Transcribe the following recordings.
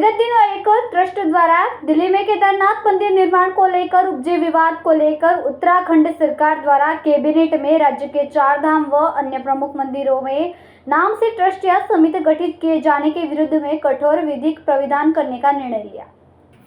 विगत दिनों एक ट्रस्ट द्वारा दिल्ली में केदारनाथ मंदिर निर्माण को लेकर उपजे विवाद को लेकर उत्तराखंड सरकार द्वारा कैबिनेट में राज्य के 4 धाम व अन्य प्रमुख मंदिरों में नाम से ट्रस्ट या समिति गठित किए जाने के विरुद्ध में कठोर विधिक प्राविधान करने का निर्णय लिया।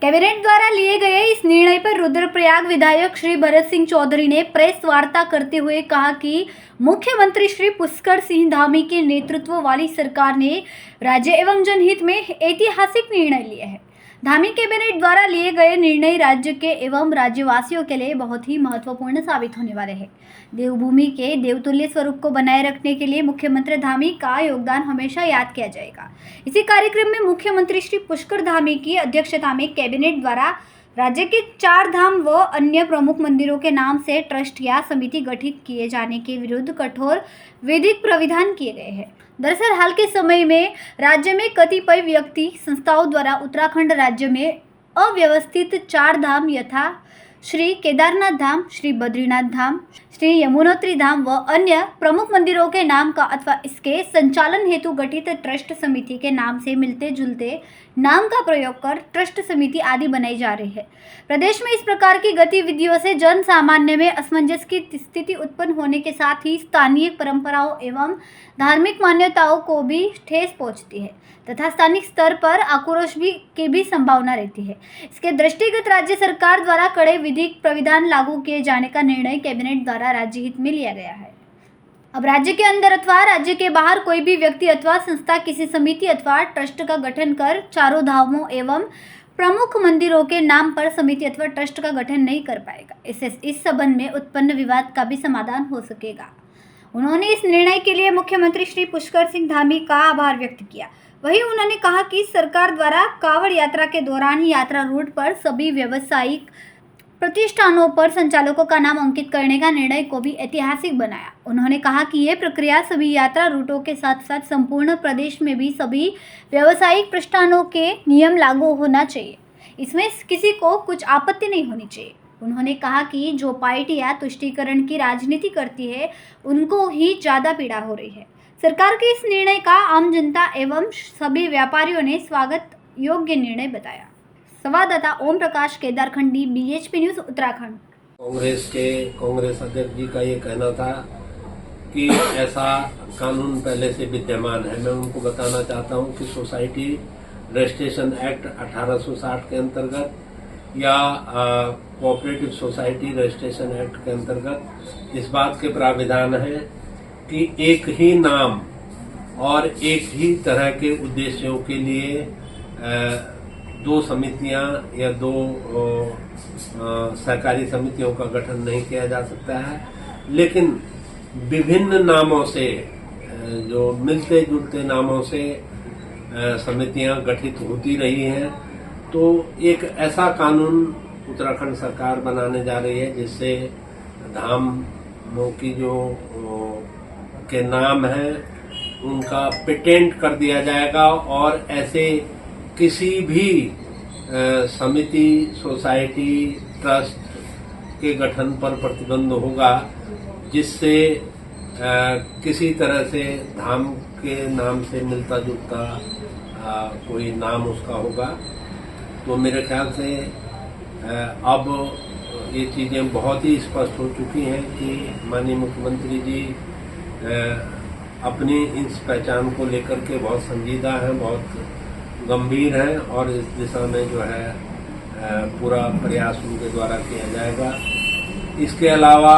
कैबिनेट द्वारा लिए गए इस निर्णय पर रुद्रप्रयाग विधायक श्री भरत सिंह चौधरी ने प्रेस वार्ता करते हुए कहा कि मुख्यमंत्री श्री पुष्कर सिंह धामी के नेतृत्व वाली सरकार ने राज्य एवं जनहित में ऐतिहासिक निर्णय लिए हैं। धामी कैबिनेट द्वारा लिए गए निर्णय राज्य के एवं राज्यवासियों के लिए बहुत ही महत्वपूर्ण साबित होने वाले हैं। देवभूमि के देवतुल्य स्वरूप को बनाए रखने के लिए मुख्यमंत्री धामी का योगदान हमेशा याद किया जाएगा। इसी कार्यक्रम में मुख्यमंत्री श्री पुष्कर धामी की अध्यक्षता में कैबिनेट द्वारा राज्य के 4 धाम व अन्य प्रमुख मंदिरों के नाम से ट्रस्ट या समिति गठित किए जाने के विरुद्ध कठोर विधिक प्राविधान किए गए हैं। दरअसल हाल के समय में राज्य में कतिपय व्यक्ति संस्थाओं द्वारा उत्तराखंड राज्य में अव्यवस्थित 4 धाम यथा श्री केदारनाथ धाम, श्री बद्रीनाथ धाम, श्री यमुनोत्री धाम व अन्य प्रमुख मंदिरों के नाम का अथवा इसके संचालन हेतु गठित ट्रस्ट समिति के नाम से मिलते जुलते नाम का प्रयोग कर ट्रस्ट समिति आदि बनाई जा रही है। प्रदेश में इस प्रकार की गतिविधियों से जन सामान्य में असमंजस की स्थिति उत्पन्न होने के साथ ही स्थानीय परंपराओं एवं धार्मिक मान्यताओं को भी ठेस पहुंचती है तथा स्थानिक स्तर पर आक्रोश की भी संभावना रहती है। इसके दृष्टिगत राज्य सरकार द्वारा कड़े विधिक प्राविधान लागू किए जाने का निर्णय कैबिनेट द्वारा राज्य हित में लिया गया है। अब राज्य के अंदर अथवा राज्य के बाहर कोई भी व्यक्ति अथवा संस्था किसी समिति अथवा ट्रस्ट का गठन कर 4 धामों एवं प्रमुख मंदिरों के नाम पर समिति अथवा ट्रस्ट का गठन नहीं कर पाएगा। इस संबंध में उत्पन्न विवाद का भी समाधान हो सकेगा। उन्होंने इस निर्णय के लिए मुख्यमंत्री श्री पुष्कर सिंह धामी का आभार व्यक्त किया। वहीं उन्होंने कहा कि सरकार द्वारा कांवड़ यात्रा के दौरान ही यात्रा रूट पर सभी व्यावसायिक प्रतिष्ठानों पर संचालकों का नाम अंकित करने का निर्णय को भी ऐतिहासिक बनाया। उन्होंने कहा कि यह प्रक्रिया सभी यात्रा रूटों के साथ साथ संपूर्ण प्रदेश में भी सभी व्यावसायिक प्रतिष्ठानों के नियम लागू होना चाहिए। इसमें किसी को कुछ आपत्ति नहीं होनी चाहिए। उन्होंने कहा कि जो पार्टियां तुष्टीकरण की राजनीति करती है उनको ही ज़्यादा पीड़ा हो रही है। सरकार के इस निर्णय का आम जनता एवं सभी व्यापारियों ने स्वागत योग्य निर्णय बताया। संवाददाता ओम प्रकाश केदारखंडी, BHP न्यूज़ उत्तराखंड। कांग्रेस अध्यक्ष जी का ये कहना था कि ऐसा कानून पहले से विद्यमान है। मैं उनको बताना चाहता हूं कि सोसाइटी रजिस्ट्रेशन एक्ट 1860 के अंतर्गत या कोऑपरेटिव सोसाइटी रजिस्ट्रेशन एक्ट के अंतर्गत इस बात के प्राविधान है कि एक ही नाम और एक ही तरह के उद्देश्यों के लिए 2 समितियां या 2 सहकारी समितियों का गठन नहीं किया जा सकता है। लेकिन विभिन्न नामों से जो मिलते जुलते नामों से समितियां गठित होती रही हैं, तो एक ऐसा कानून उत्तराखंड सरकार बनाने जा रही है जिससे धामों की जो के नाम है उनका पेटेंट कर दिया जाएगा और ऐसे किसी भी समिति, सोसाइटी, ट्रस्ट के गठन पर प्रतिबंध होगा जिससे किसी तरह से धाम के नाम से मिलता जुलता कोई नाम उसका होगा। तो मेरे ख्याल से अब ये चीज़ें बहुत ही स्पष्ट हो चुकी हैं कि माननीय मुख्यमंत्री जी अपनी इस पहचान को लेकर के बहुत संजीदा हैं, बहुत गंभीर हैं और इस दिशा में जो है पूरा प्रयास उनके द्वारा किया जाएगा। इसके अलावा